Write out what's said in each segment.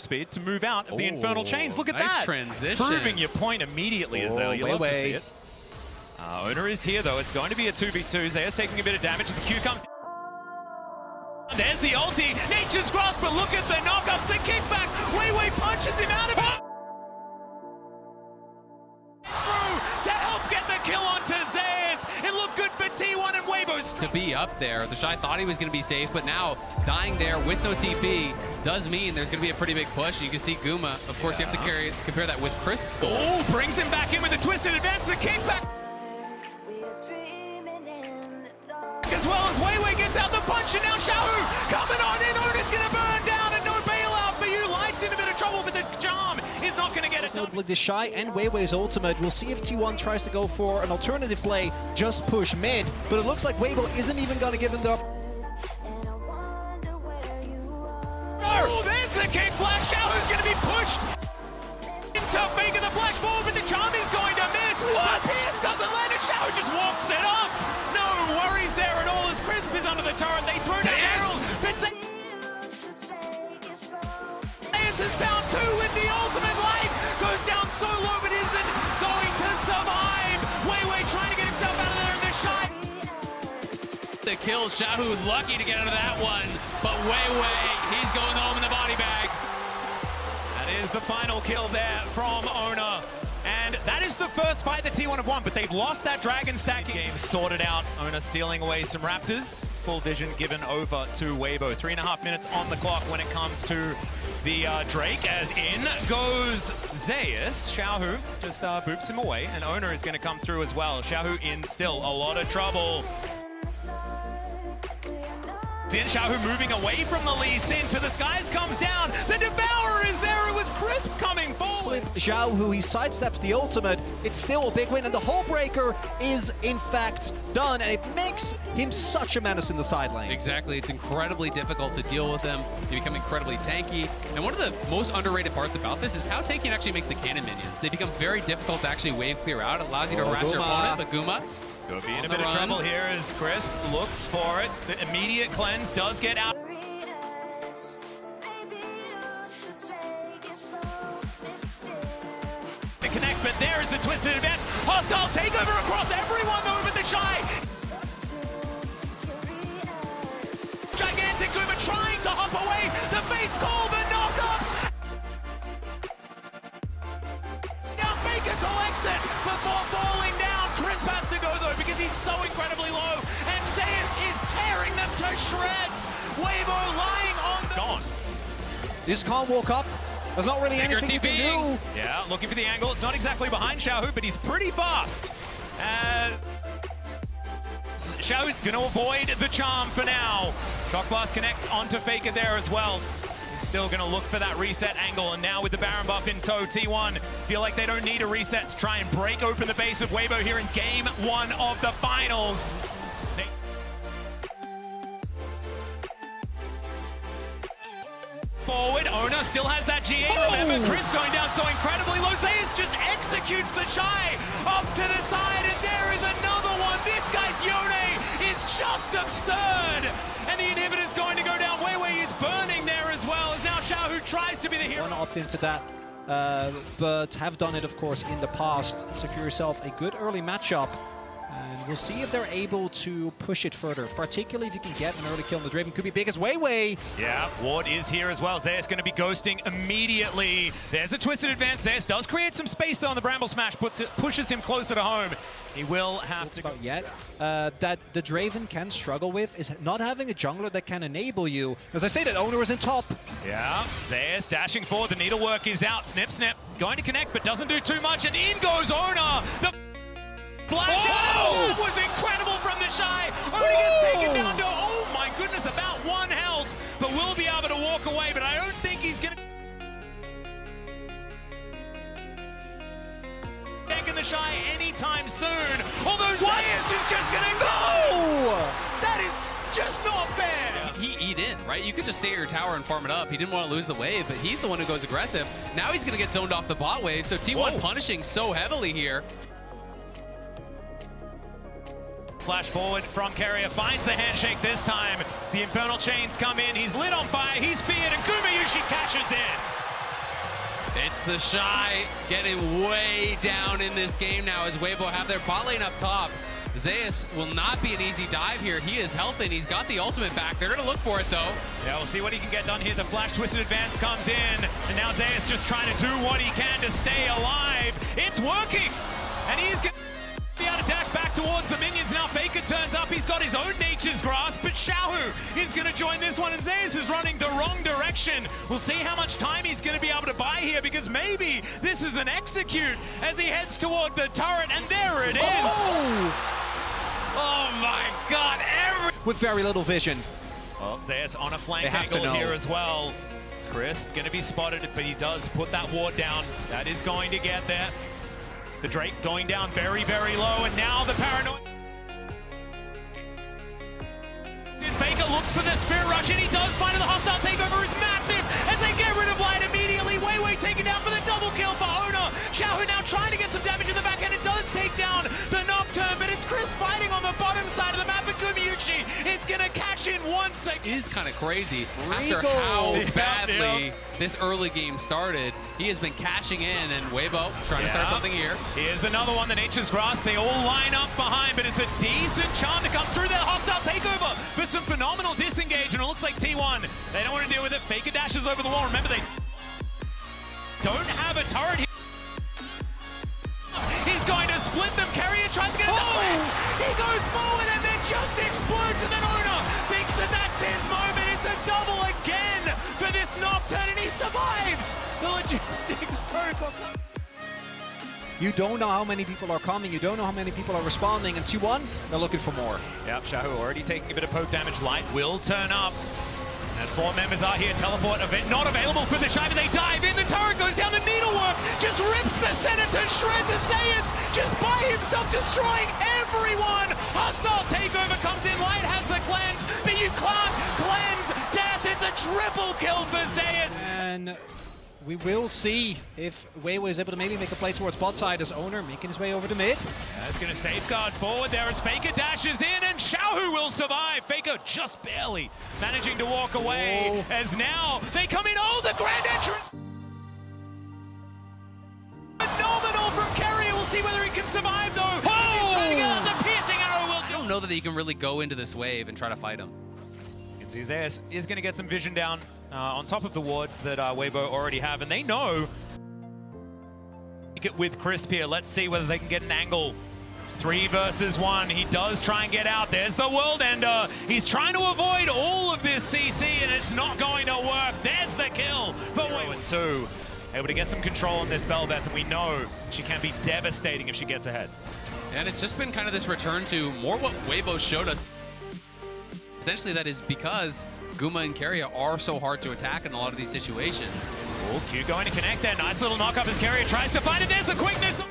speed to move out of the Infernal Chains. Look at nice that. Transition. Proving your point immediately, Azale. You love to see it. Owner is here, though. It's going to be a 2v2. Zaya's taking a bit of damage as the Q comes. There's the ulti. Nature's Grasp, but look at the knockups, the kickback. Wei punches him out of it. Through to help get the kill onto Zayas. It looked good for T1 and Weibo's. To be up there, the Shy thought he was going to be safe, but now dying there with no TP does mean there's going to be a pretty big push. You can see Guma. Of course, you have to compare that with Crisp's goal. Oh, brings him back in with a twisted advance. The kickback. As well as Wei gets out the punch, and now Xiaohu coming on in. Ona's going to burn down, and no bailout for you. Light's in a bit of trouble, but the charm is not going to get it done. The Shy and Wei's ultimate. We'll see if T1 tries to go for an alternative play, just push mid. But it looks like Weibo isn't even going to give him the... Oh, there's the kick flash. Xiaohu's going to be pushed into Faker the flash forward, but the charm is going to miss. What? Pierce doesn't land it. Xiaohu just walks it up. No worries there at all as Crisp is under the turret. They throw the barrel. Zayas has found two with the ultimate life. Goes down so low, but isn't going to survive. Wei trying to get himself out of there in the shot. The kill, Xiaohu lucky to get out of that one, but Wei, he's going home in the body bag. That is the final kill there from Ona. And that is the first fight that T1 have won, but they've lost that Dragon Stack game sorted out. Ona stealing away some Raptors. Full vision given over to Weibo. 3.5 minutes on the clock when it comes to the Drake, as in goes Zayas. Xiaohu just boops him away, and Ona is going to come through as well. Xiaohu in still a lot of trouble. Din Xiaohu moving away from the Lee Sin to the skies, comes down. The Devourer is there. It was Crisp coming forward. With Xiaohu, he sidesteps the ultimate. It's still a big win, and the Hull Breaker is in fact done, and it makes him such a menace in the side lane. Exactly. It's incredibly difficult to deal with him. They become incredibly tanky. And one of the most underrated parts about this is how tanky it actually makes the cannon minions. They become very difficult to actually wave clear out. It allows you to harass your opponent, but Guma could be in a bit of trouble here as Crisp looks for it. The immediate cleanse does get out. The connect, but there is a twisted advance. Hostile takeover across everyone though, but the Shy. Gigantic Guma trying to hop away. The Fates call, the knockups. Now Faker collects it before falling down. Crisp has to go though because he's so incredibly low, and Zayas is tearing them to shreds. Weibo lying on the... It's gone. He just can't walk up. There's not really anything you can do. Yeah, looking for the angle. It's not exactly behind Xiaohu, but he's pretty fast. Xiaohu's going to avoid the charm for now. Shock Blast connects onto Faker there as well. He's still going to look for that reset angle, and now with the Baron buff in tow, T1 feel like they don't need a reset to try and break open the base of Weibo here in game 1 of the finals. Forward, Ona still has that G8 on him, but Chris going down so incredibly low. Zayas just executes the Shy up to the side, and there is another one. This guy's Yone is just absurd. And the inhibitor's going to go down. Wei is burning there as well, as now Xiaohu tries to be the hero. Want to opt into that, but have done it, of course, in the past. Secure yourself a good early matchup. And we'll see if they're able to push it further, particularly if you can get an early kill on the Draven. Could be big as Wei. Yeah, Ward is here as well. Zayas going to be ghosting immediately. There's a twisted advance. Zayas does create some space though on the Bramble Smash, pushes him closer to home. He will have to go. Yet that the Draven can struggle with is not having a jungler that can enable you. As I say, that owner is in top. Yeah, Zayas dashing forward. The needlework is out. Snip. Going to connect, but doesn't do too much. And in goes Ona. The flash out! That was incredible from the Shy. Ona gets taken down to, oh my goodness, about 1 health. But will be able to walk away, but I don't think he's going to... Taking the Shy anytime soon. Although Zayas is just going to go! That is just not fair! He eat in, right? You could just stay at your tower and farm it up. He didn't want to lose the wave, but he's the one who goes aggressive. Now he's going to get zoned off the bot wave, so T1 punishing so heavily here. Flash forward from Carrier, finds the handshake this time. The Infernal Chains come in, he's lit on fire, he's speared, and Gumayushi cashes in. It's the Shy getting way down in this game now as Weibo have their bot lane up top. Zeus will not be an easy dive here. He is healthy and he's got the ultimate back. They're going to look for it though. Yeah, we'll see what he can get done here. The flash twisted advance comes in, and now Zeus just trying to do what he can to stay alive. It's working, and he's going to be able to dash back towards the minions. Now Faker turns up. He's got his own nature's grasp, but Xiaohu is going to join this one, and Zeus is running the wrong direction. We'll see how much time he's going to be able to buy here, because maybe this is an execute as he heads toward the turret, and there it is. Oh my God, with very little vision. Well, Zeus on a flank angle here as well. Crisp going to be spotted, but he does put that ward down. That is going to get there. The Drake going down very, very low, and now the paranoid. Faker looks for the Spirit Rush, and he does find it. The hostile takeover is massive as they get rid of Light immediately. Weiwei taken down for the double kill for Owner. Xiaohu now trying to get some damage in the back end. It does take down the Nocturne, but it's Chris fighting on the bottom side of the map. And Gumiuchi is going to cash in once again. It is kind of crazy after how badly this early game started. He has been cashing in, and Weibo trying to start something here. Here's another one, the Nature's Grasp. They all line up behind, but it's a decent charm to come through their hostile takeover. But some phenomenal disengage, and it looks like T1, they don't want to deal with it. Faker dashes over the wall. Remember, they don't have a turret here. He's going to split them. Carrier tries to get it. He goes forward and then just explodes, and then Owner thinks that that's his moment. It's a double again for this Nocturne, and he survives the logistics protocol. You don't know how many people are coming, you don't know how many people are responding, and T1, they're looking for more. Yep, Xiaohu already taking a bit of poke damage. Light will turn up. As 4 members are here, teleport not available for the Shy, but they dive in. The turret goes down, the needlework just rips the center to shreds, and Zeus just by himself destroying everyone. Hostile takeover comes in, Light has the cleanse, but you can't cleanse death. It's a triple kill for Zeus. And we will see if Weiwei is able to maybe make a play towards bot side as Owner making his way over to mid. That's going to safeguard forward there as Faker dashes in, and Xiaohu will survive. Faker just barely managing to walk away as now they come in. Oh, the grand entrance! Phenomenal from Carrier. We'll see whether he can survive though. He's trying to get out. The piercing arrow will do. I don't know that he can really go into this wave and try to fight him. You can see Zeus is going to get some vision down on top of the ward that Weibo already have, and they know it with Crisp here. Let's see whether they can get an angle. 3 versus 1. He does try and get out. There's the World Ender. He's trying to avoid all of this CC, and it's not going to work. There's the kill for Weibo. 2. Able to get some control on this Belbeth, and we know she can be devastating if she gets ahead. And it's just been kind of this return to more what Weibo showed us. Potentially that is because Guma and Carrier are so hard to attack in a lot of these situations. Oh, Q going to connect there. Nice little knock up as Carrier tries to find it. There's the quickness.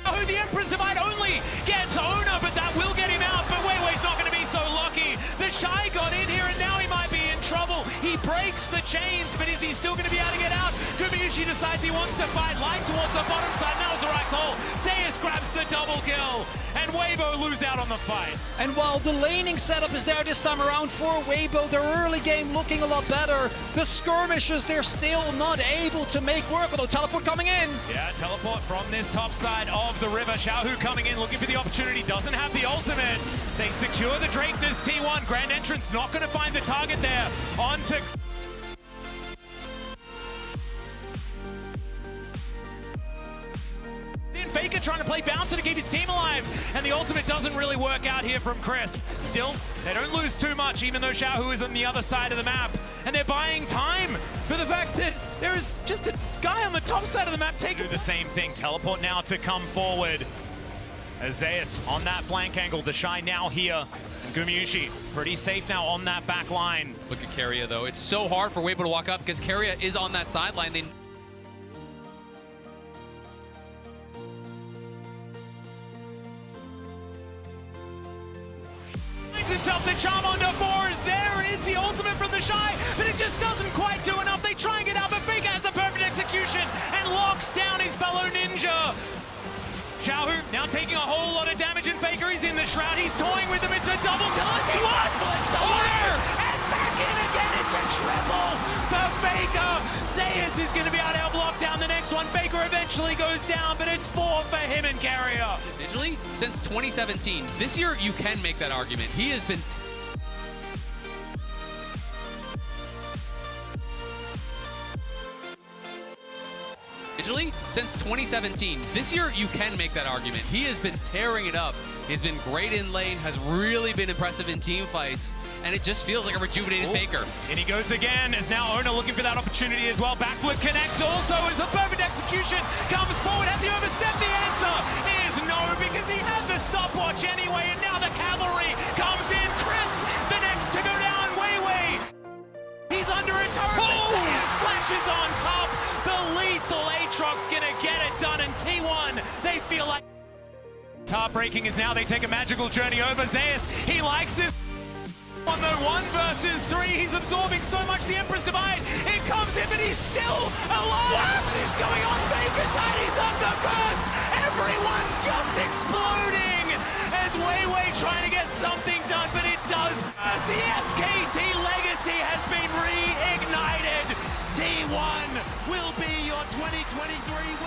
Oh, the Emperor's Divide only gets Owner, but that will get him out. But Weiwei's not going to be so lucky. The Shy got in here, and now he might be in trouble. He breaks the chains, but is he still going to be able to get out? Gumiuchi decides he wants to fight Light towards the bottom side. That was the right call. Zeus grabs the double kill, and Weibo lose out on the fight. And while the laning setup is there this time around for Weibo, their early game looking a lot better. The skirmishes, they're still not able to make work, although teleport coming in. Yeah, teleport from this top side of the river. Xiaohu coming in, looking for the opportunity, doesn't have the ultimate. They secure the Drake, does T1. Grand Entrance not going to find the target there. On to... Faker trying to play bouncer to keep his team alive, and the ultimate doesn't really work out here from Crisp. Still, they don't lose too much, even though Xiaohu is on the other side of the map, and they're buying time for the fact that there is just a guy on the top side of the map taking the same thing. Teleport now to come forward. Zeus on that flank angle, the Shy now here. And Gumiuchi pretty safe now on that back line. Look at Carrier though. It's so hard for Weibo to walk up because Carrier is on that sideline. They himself the charm onto 4s. There is the ultimate from the Shy, but it just doesn't quite do enough. They try and get out, but Faker has the perfect execution and locks down his fellow ninja. Xiaohu now taking a whole lot of damage, and Faker is in the shroud. He's toying with him. It's a double kill. What? Zeus is going to be able to help lock down the next one. Faker eventually goes down, but it's 4 for him and Carrier. Individually, since 2017, this year you can make that argument. He has been individually, since 2017, this year you can make that argument. He has been tearing it up. He's been great in lane, has really been impressive in team fights, and it just feels like a rejuvenated Faker. And he goes again, as now Ona looking for that opportunity as well. Backflip connects also as the perfect execution comes forward. Has he overstepped? The answer is no, because he had the stopwatch anyway, and now the cavalry comes in crisp. The next to go down, Wei. He's under a turret. Zeus flashes on top. The lethal Aatrox gonna get it done, and T1, they feel like heartbreaking is now they take a magical journey over Zeus. He likes this on the 1 versus 3. He's absorbing so much. The Emperor's Divide. It comes in, but he's still alive. What is going on? Faker Tiny's up the first. Everyone's just exploding as Wei trying to get something done, but it does. As the SKT legacy has been reignited. T1 will be your 2023